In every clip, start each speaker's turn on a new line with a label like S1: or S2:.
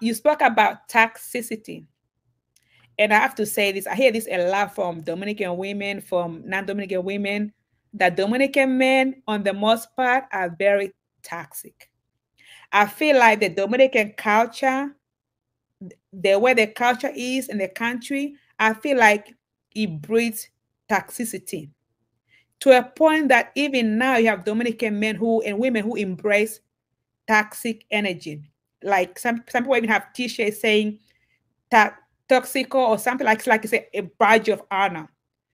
S1: You spoke about toxicity. And I have to say this, I hear this a lot from Dominican women, from non-Dominican women, that Dominican men, on the most part, are very toxic. I feel like the Dominican culture, the way the culture is in the country, I feel like it breeds toxicity to a point that even now you have Dominican men who and women who embrace toxic energy. Like some people even have t-shirts saying to- toxico or something like it's a badge of honor.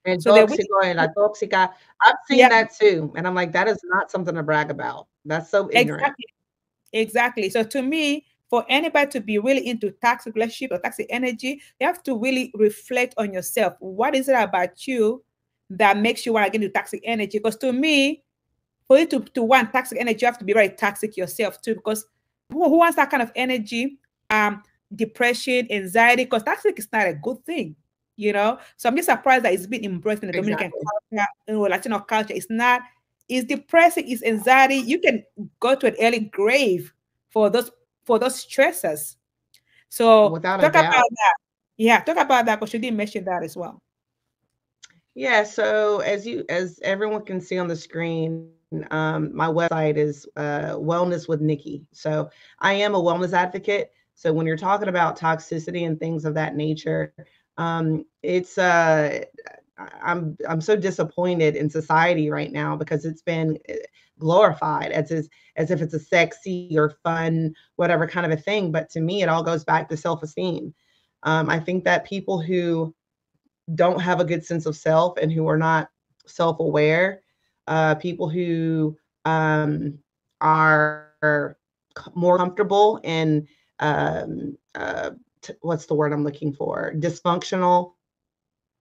S2: And
S1: So they really,
S2: toxico and la toxica. I've seen
S1: yeah,
S2: that too. And I'm like, that is not something to brag about. That's so ignorant.
S1: exactly, exactly. So to me, for anybody to be really into toxic relationship or toxic energy, you have to really reflect on yourself. What is it about you that makes you want to get into toxic energy? Because to me, for you to want toxic energy, you have to be very toxic yourself too. Because who wants that kind of energy? Um, Depression, anxiety, because toxic is not a good thing, you know. So I'm just surprised that it's been embraced in the Dominican
S2: Exactly.
S1: culture, Latino culture. It's not, it's depressing, it's anxiety. You can go to an early grave for those stresses. So
S2: Without a
S1: talk about
S2: doubt.
S1: that. Yeah, talk about that because you didn't mention that as well.
S2: Yeah, so as everyone can see on the screen, my website is Wellness with Niki. So I am a wellness advocate. So when you're talking about toxicity and things of that nature, it's I'm so disappointed in society right now because it's been glorified as if it's a sexy or fun whatever kind of a thing. But to me, it all goes back to self-esteem. I think that people who don't have a good sense of self and who are not self-aware, people who are more comfortable in what's the word I'm looking for? Dysfunctional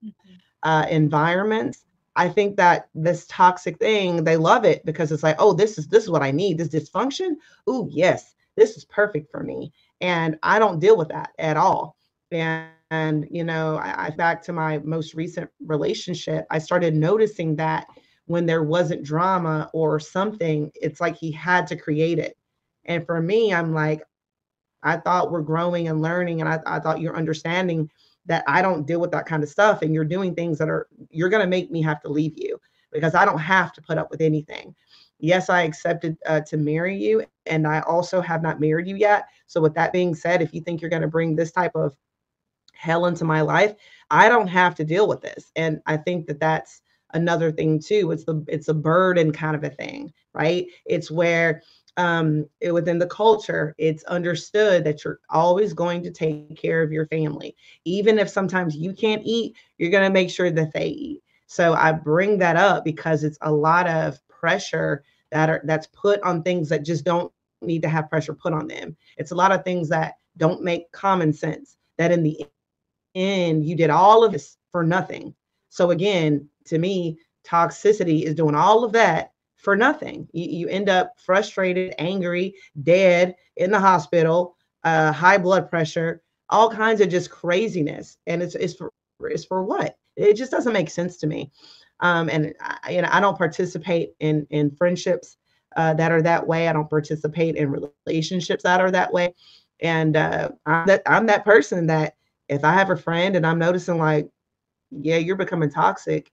S1: Mhm.
S2: environments. I think that this toxic thing, they love it because it's like, oh, this is what I need. This dysfunction. Oh, yes, this is perfect for me. And I don't deal with that at all. And, I back to my most recent relationship, I started noticing that when there wasn't drama or something, it's like he had to create it. And for me, I'm like, I thought we're growing and learning, and I thought you're understanding that I don't deal with that kind of stuff, and you're doing things that you're going to make me have to leave you because I don't have to put up with anything. Yes, I accepted to marry you, and I also have not married you yet. So, with that being said, if you think you're going to bring this type of hell into my life, I don't have to deal with this. And I think that that's another thing too. It's a burden kind of a thing, right? It's where within the culture, it's understood that you're always going to take care of your family, even if sometimes you can't eat. You're going to make sure that they eat. So I bring that up because it's a lot of pressure that's put on things that just don't need to have pressure put on them. It's a lot of things that don't make common sense. That in the end, you did all of this for nothing. So again, to me, toxicity is doing all of that for nothing. You end up frustrated, angry, dead in the hospital, high blood pressure, all kinds of just craziness. And it's for what? It just doesn't make sense to me. And I don't participate in friendships that are that way. I don't participate in relationships that are that way. And I'm that person that if I have a friend and I'm noticing like, yeah, you're becoming toxic.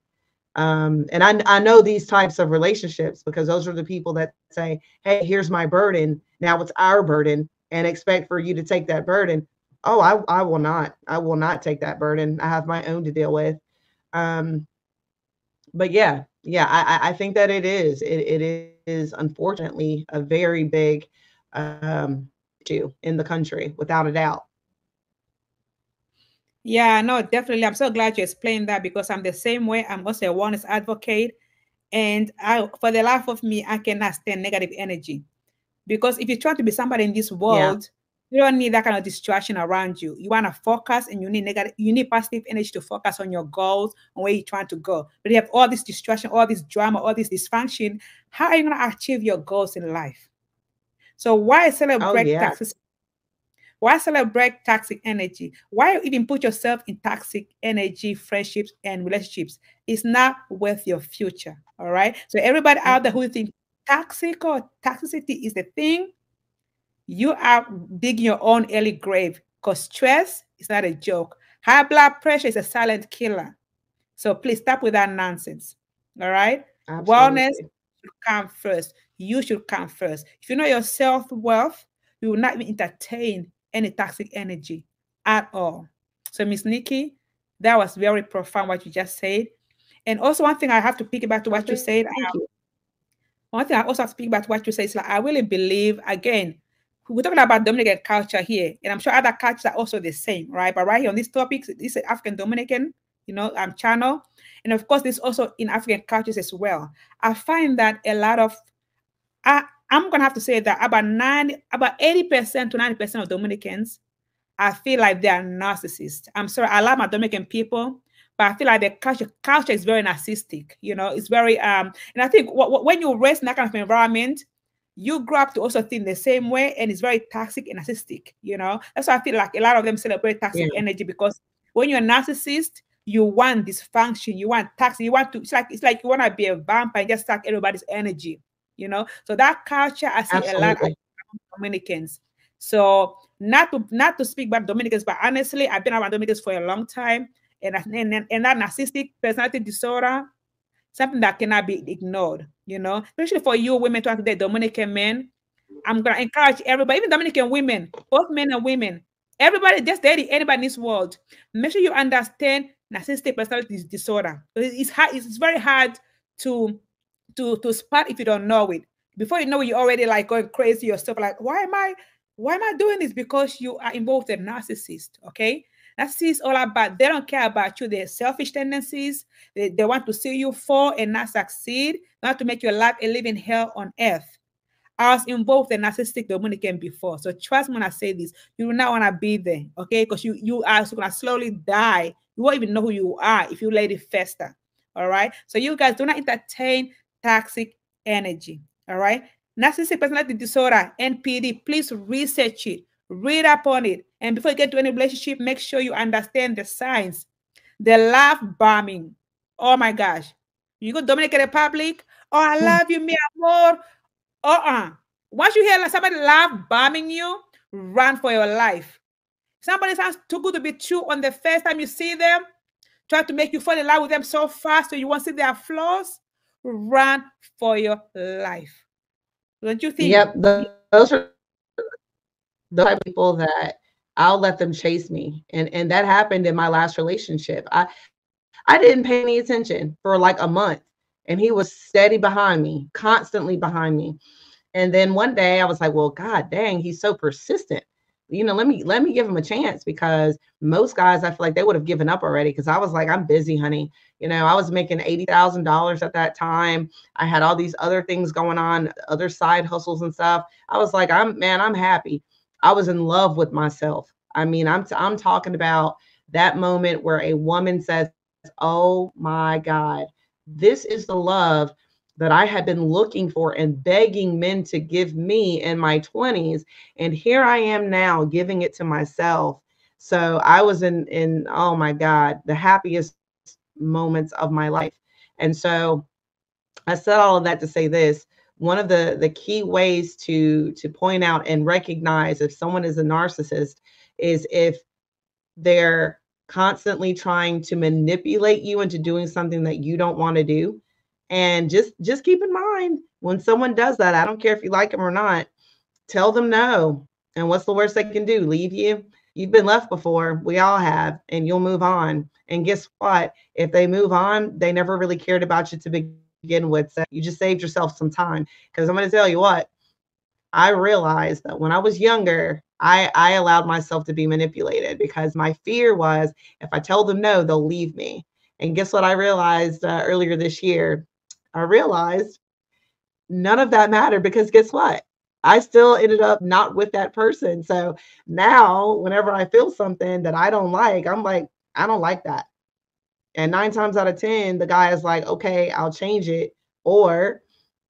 S2: And I know these types of relationships because those are the people that say, hey, here's my burden. Now it's our burden and expect for you to take that burden. Oh, I will not. I will not take that burden. I have my own to deal with. Um, but yeah, I think that it is unfortunately a very big issue in the country, without a doubt.
S1: Yeah, no, definitely. I'm so glad you explained that because I'm the same way. I'm also a wellness advocate. And for the life of me, I cannot stand negative energy. Because if you try to be somebody in this
S2: Yeah.
S1: world, you don't need that kind of distraction around you. You want to focus and you need positive energy to focus on your goals, on where you're trying to go. But you have all this distraction, all this drama, all this dysfunction. How are you going to achieve your goals in life? So why
S2: Oh
S1: celebrate
S2: yeah.
S1: taxes? Why celebrate toxic energy? Why even put yourself in toxic energy, friendships, and relationships? It's not worth your future. All right. So everybody out there
S2: Mm-mm.
S1: who think toxic or toxicity is the thing, You are digging your own early grave because stress is not a joke. High blood pressure is a silent killer. So please stop with that nonsense. All right. Wellness
S2: Absolutely.
S1: should come first. You should come first. If you know your self worth, you will not even entertain any toxic energy at all. So, Miss Nikki, that was very profound what you just said. And also, one thing I have to piggyback to
S2: Well,
S1: what you
S2: thank
S1: said.
S2: you.
S1: One thing I also have to speak about what you say is like I really believe again, we're talking about Dominican culture here, and I'm sure other cultures are also the same, right? But right here on this topic, this is African Dominican, channel, and of course, this also in African cultures as well. I find that a lot of I'm gonna have to say that about 80% to 90% of Dominicans I feel like they are narcissists. I'm sorry, I love my Dominican people, but I feel like the culture is very narcissistic. It's very and I think when you raise in that kind of environment, you grow up to also think the same way, and it's very toxic and narcissistic. That's why I feel like a lot of them celebrate toxic
S2: Yeah,
S1: energy because when you're a narcissist, you want dysfunction, you want toxic, you want to. It's like you want to be a vampire and just suck everybody's energy. So that culture I see a lot
S2: absolutely.
S1: among Dominicans. So not to speak about Dominicans, but honestly, I've been around Dominicans for a long time, and that narcissistic personality disorder, something that cannot be ignored. Especially for you women trying to date Dominican men. I'm gonna encourage everybody, even Dominican women, both men and women, everybody just dating anybody in this world. Make sure you understand narcissistic personality disorder. It's hard. It's very hard to to spot if you don't know it. Before you know it, you're already like going crazy yourself. Like, why am I doing this? Because you are involved with a narcissist. Okay, narcissist all about they don't care about you. Their selfish tendencies. They want to see you fall and not succeed. They want to make your life a living hell on earth. I was involved in narcissistic Dominican before. So trust me when I say this, you do not want to be there, okay? Because you are gonna slowly die. You won't even know who you are if you let it fester. All right. So you guys do not entertain toxic energy. All right. Narcissistic personality disorder, NPD, please research it, read up on it. And before you get to any relationship, make sure you understand the signs. The love bombing. Oh my gosh. You go Dominican Republic. Oh, I
S2: Hmm.
S1: love you, mi amor. Uh-uh. Once you hear like somebody laugh bombing you, run for your life. Somebody sounds too good to be true on the first time you see them, try to make you fall in love with them so fast so you won't see their flaws. Run for your life. Don't you think?
S2: Yep, those are the type of people that I'll let them chase me. And that happened in my last relationship. I didn't pay any attention for like a month, and he was steady behind me, constantly behind me. And then one day I was like, well, God dang, he's so persistent. Let me give him a chance, because most guys, I feel like they would have given up already, because I was like, I'm busy, honey. I was making $80,000 at that time. I had all these other things going on, other side hustles and stuff. I was like, I'm happy. I was in love with myself. I mean, I'm talking about that moment where a woman says, oh my God, this is the love that I had been looking for and begging men to give me in my 20s. And here I am now giving it to myself. So I was in oh my God, the happiest moments of my life. And so I said all of that to say this. One of the key ways to point out and recognize if someone is a narcissist is if they're constantly trying to manipulate you into doing something that you don't want to do. And just keep in mind, when someone does that, I don't care if you like them or not, tell them no. And what's the worst they can do? Leave you? You've been left before. We all have, and you'll move on. And guess what? If they move on, they never really cared about you to begin with. So you just saved yourself some time. Because I'm going to tell you what, I realized that when I was younger, I allowed myself to be manipulated, because my fear was, if I tell them no, they'll leave me. And guess what I realized earlier this year? I realized none of that mattered, because guess what? I still ended up not with that person. So now, whenever I feel something that I don't like, I'm like, I don't like that. And 9 times out of 10, the guy is like, okay, I'll change it. Or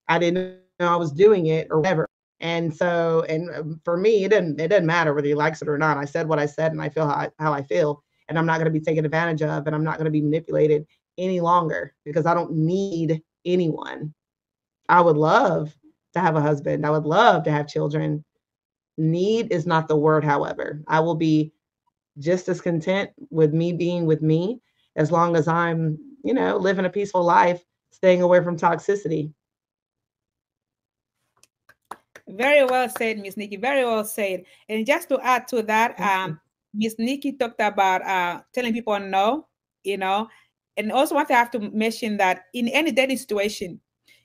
S2: I didn't know I was doing it, or whatever. And so, and for me, it doesn't matter whether he likes it or not. I said what I said, and I feel how I feel, and I'm not going to be taken advantage of, and I'm not going to be manipulated any longer, because I don't need anyone. I would love to have a husband. I would love to have children, Need is not the word, however. I will be just as content with me being with me as long as I'm, living a peaceful life, staying away from toxicity.
S1: Very well said, Miss Nikki. Very well said. And just to add to that,
S2: Thank you.
S1: Miss Nikki talked about telling people no, you know, and also want to have to mention that in any dating situation,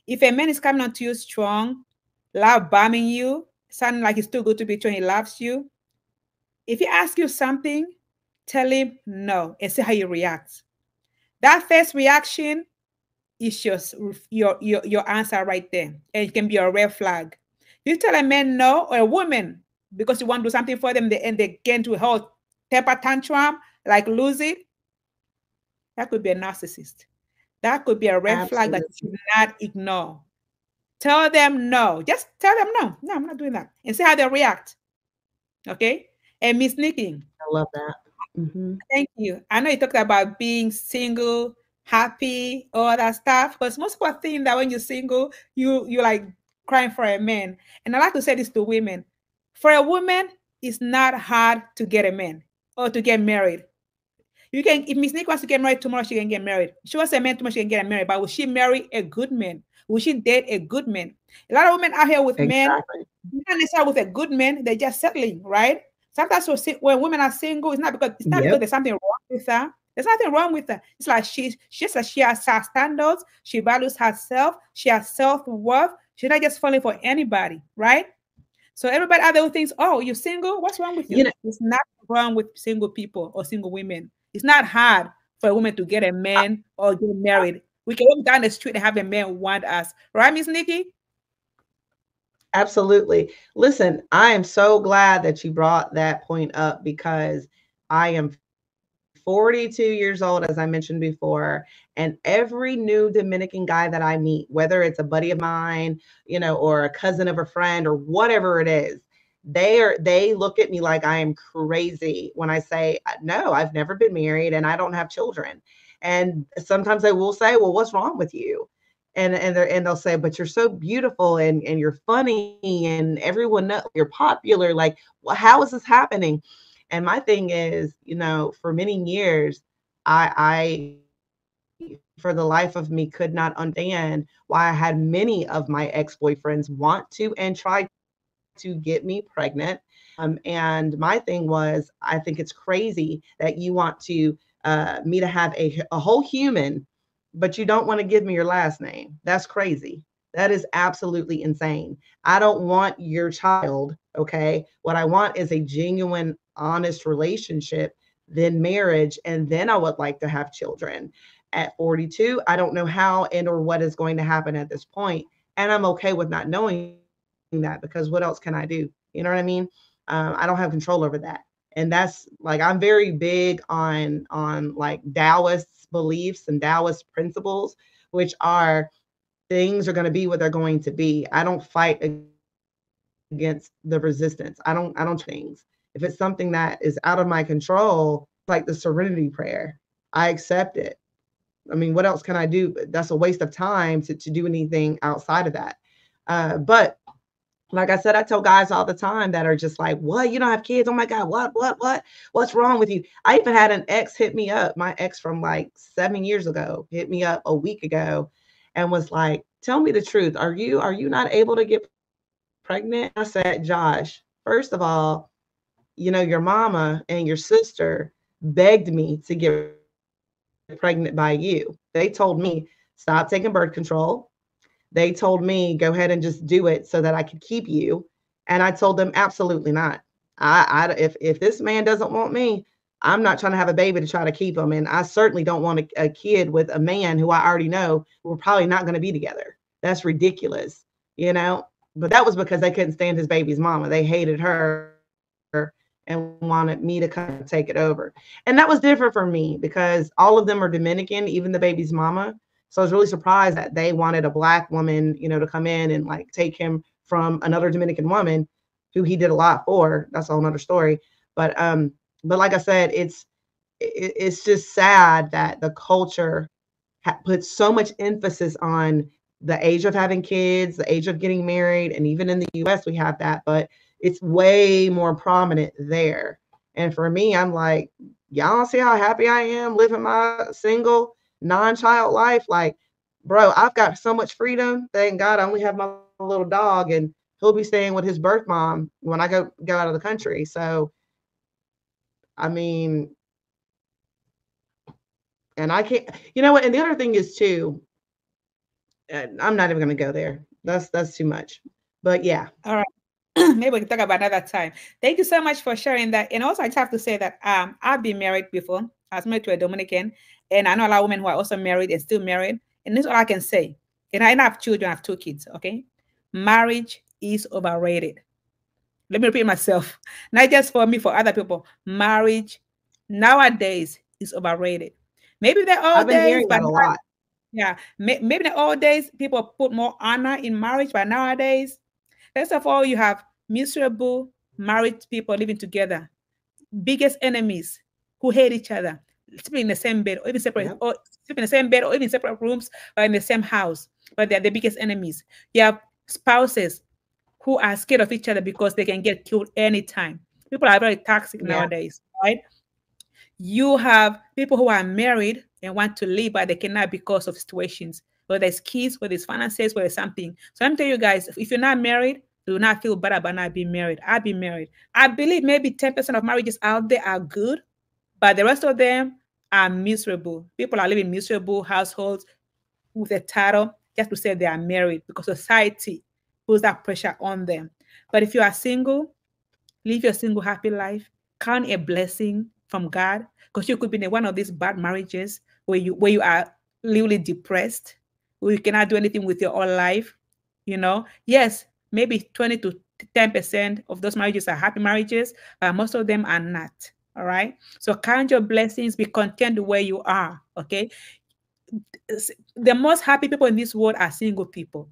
S1: if a man is coming on to you strong, love bombing you, sounding like he's too good to be true, he loves you. If he asks you something, tell him no and see how he reacts. That first reaction is your answer right there. And it can be a red flag. You tell a man no or a woman because you want to do something for them and they get into a whole temper tantrum, like lose it, that could be a narcissist. That could be a red flag that you
S2: Absolutely.
S1: should not ignore. Tell them no. Just tell them no. No, I'm not doing that. And see how they react. Okay? And Miss Nikki,
S2: I love that. Hmm.
S1: thank you. I know you talked about being single, happy, all that stuff. Because most people think that when you're single, you like crying for a man. And I like to say this to women: for a woman, it's not hard to get a man or to get married. You can, if Miss Nick wants to get married tomorrow, she can get married. She wants a man tomorrow, she can get married. But will she marry a good man? Will she date a good man? A lot of women out here with men,
S2: Exactly.
S1: not necessarily with a good man, they're just settling, right? Sometimes when women are single, it's not because
S2: Yep.
S1: there's something wrong with her. There's nothing wrong with her. It's like she has her standards, she values herself, she has self-worth. She's not just falling for anybody, right? So everybody out there who thinks, oh, you're single, what's wrong with
S2: You
S1: you?
S2: know,
S1: It's not wrong with single people or single women. It's not hard for a woman to get a man or get married. We can walk down the street and have a man want us. Right, Miss Nikki?
S2: absolutely. Listen, I am so glad that you brought that point up because I am 42 years old, as I mentioned before. And every new Dominican guy that I meet, whether it's a buddy of mine, or a cousin of a friend or whatever it is, they look at me like I am crazy when I say, no, I've never been married and I don't have children. And sometimes they will say, well, what's wrong with you? And they'll say, but you're so beautiful and you're funny and everyone knows you're popular. Like, well, how is this happening? And my thing is, for many years, I for the life of me could not understand why I had many of my ex-boyfriends want to and try to get me pregnant. And my thing was, I think it's crazy that you want me to have a whole human, but you don't want to give me your last name. That's crazy. That is absolutely insane. I don't want your child. Okay. What I want is a genuine, honest relationship, then marriage, and then I would like to have children. At 42, I don't know how and or what is going to happen at this point, and I'm okay with not knowing that because what else can I do? You know what I mean? I don't have control over that, and that's like I'm very big on like Taoist beliefs and Taoist principles, which are things are going to be what they're going to be. I don't fight against the resistance. I don't change things. If it's something that is out of my control, like the serenity prayer, I accept it. I mean, what else can I do? That's a waste of time to do anything outside of that. But like I said, I tell guys all the time that are just like, what? You don't have kids? Oh my God, what? What's wrong with you? I even had an ex hit me up, my ex from like 7 years ago, hit me up a week ago and was like, tell me the truth. Are you not able to get pregnant? And I said, Josh, first of all, your mama and your sister begged me to get pregnant by you. They told me, stop taking birth control. They told me, go ahead and just do it so that I could keep you. And I told them, absolutely not. If this man doesn't want me, I'm not trying to have a baby to try to keep him. And I certainly don't want a kid with a man who I already know we're probably not going to be together. That's ridiculous, you know? But that was because they couldn't stand his baby's mama. They hated her and wanted me to come and take it over. And that was different for me because all of them are Dominican, even the baby's mama. So I was really surprised that they wanted a black woman, to come in and like take him from another Dominican woman who he did a lot for. That's a whole nother story. But like I said, it's just sad that the culture puts so much emphasis on the age of having kids, the age of getting married, and even in the US we have that. But It's way more prominent there. And for me, I'm like, y'all don't see how happy I am living my single, non-child life. Like, bro, I've got so much freedom. Thank God I only have my little dog, and he'll be staying with his birth mom when I go out of the country. So I mean, and I can't, you know what? And the other thing is too, I'm not even going to go there. That's too much. But yeah,
S1: All right. Maybe we can talk about another time. Thank you so much for sharing that. And also, I just have to say that I've been married before. I was married to a Dominican, and I know a lot of women who are also married and still married. And this is all I can say. And I have children. I have two kids. Okay, marriage is overrated. Let me repeat myself. Not just for me, for other people. Marriage nowadays is overrated. Maybe the
S2: I've
S1: old
S2: been
S1: days,
S2: hearing
S1: but
S2: that a lot.
S1: yeah, maybe the old days people put more honor in marriage, but nowadays, first of all, you have miserable married people living together, biggest enemies who hate each other, sleeping in the same bed, or even separate,
S2: Yep.
S1: or sleep in the same bed, or even separate rooms, or in the same house, but they're the biggest enemies. You have spouses who are scared of each other because they can get killed anytime. People are very toxic
S2: Yeah.
S1: nowadays, right? You have people who are married and want to leave, but they cannot because of situations, whether it's kids, whether it's finances, whether it's something. So let me tell you guys, if you're not married, do not feel bad about not being married. I've been married. I believe maybe 10% of marriages out there are good, but the rest of them are miserable. People are living miserable households with a title just to say they are married because society puts that pressure on them. But if you are single, live your single happy life. Count a blessing from God because you could be in one of these bad marriages where you are literally depressed, where you cannot do anything with your own life. Yes, maybe 20 to 10% of those marriages are happy marriages, but most of them are not. All right. So count your blessings, be content where you are. Okay. The most happy people in this world are single people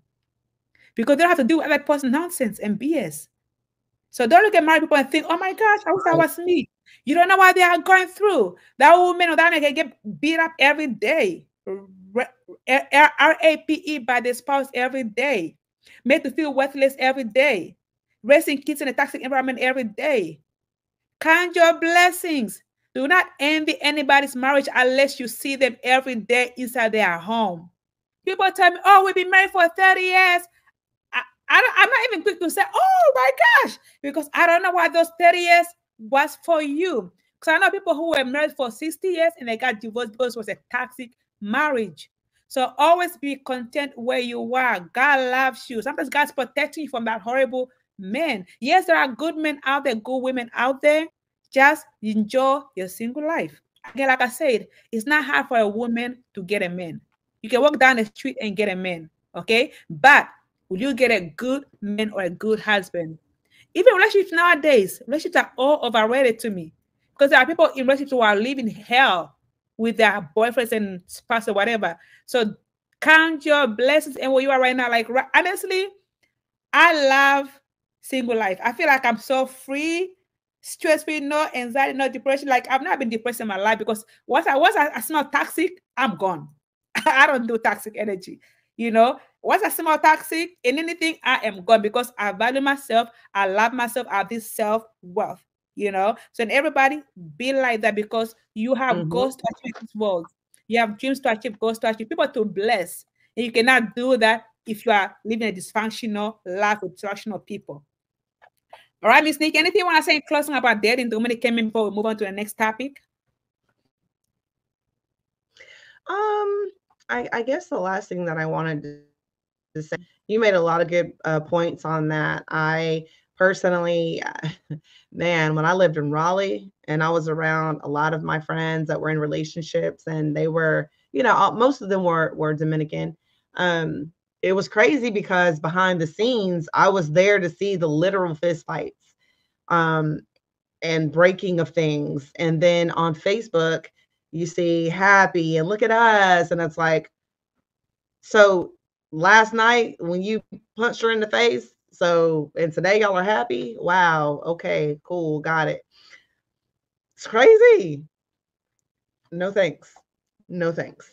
S1: because they don't have to do other person nonsense and BS. So don't look at married people and think, oh my gosh, I wish that
S2: Right.
S1: was me. You don't know what they are going through. That woman or that man can get beat up every day, rape by the spouse every day, made to feel worthless every day, raising kids in a toxic environment every day. Count your blessings. Do not envy anybody's marriage unless you see them every day inside their home. People tell me, oh, we've been married for 30 years. I'm not even quick to say, oh my gosh, because I don't know what those 30 years was for you. Because I know people who were married for 60 years and they got divorced because it was a toxic marriage. So always be content where you are. God loves you. Sometimes God's protecting you from that horrible man. Yes, there are good men out there, good women out there. Just enjoy your single life. Again, like I said, it's not hard for a woman to get a man. You can walk down the street and get a man, okay? But will you get a good man or a good husband? Even relationships nowadays, relationships are all overrated to me because there are people in relationships who are living hell with their boyfriends and spouse or whatever. So count your blessings and where you are right now. Like honestly, I love single life. I feel like I'm so free, stress free, no anxiety, no depression. Like I've not been depressed in my life because once I smell toxic, I'm gone. I don't do toxic energy. Once I smell toxic in anything, I am gone because I value myself. I love myself. I have this self worth. So and everybody be like that because you have
S2: Hmm.
S1: goals to achieve in this world. You have dreams to achieve, goals to achieve, people to bless. And you cannot do that if you are living a dysfunctional life with dysfunctional people. All right, Miss Nick, anything you want to say in closing about dating Dominican before we move on to the next topic?
S2: I guess the last thing that I wanted to say, you made a lot of good points on that. I personally, man, when I lived in Raleigh and I was around a lot of my friends that were in relationships and they were, most of them were Dominican. Um, it was crazy because behind the scenes, I was there to see the literal fist fights. Um, and breaking of things. And then on Facebook, you see happy and look at us. And it's like, so last night when you punched her in the face, so and today y'all are happy. Wow. Okay, cool. Got it. It's crazy. No thanks. No thanks.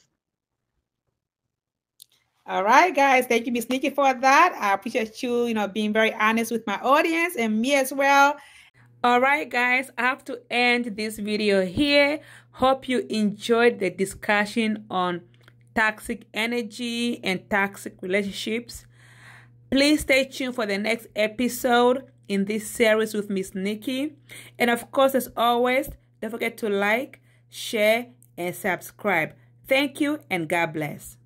S1: All right, guys. Thank you, Miss Nikki, for that. I appreciate you, being very honest with my audience and me as well. All right, guys, I have to end this video here. Hope you enjoyed the discussion on toxic energy and toxic relationships. Please stay tuned for the next episode in this series with Miss Nikki. And of course, as always, don't forget to like, share, and subscribe. Thank you, and God bless.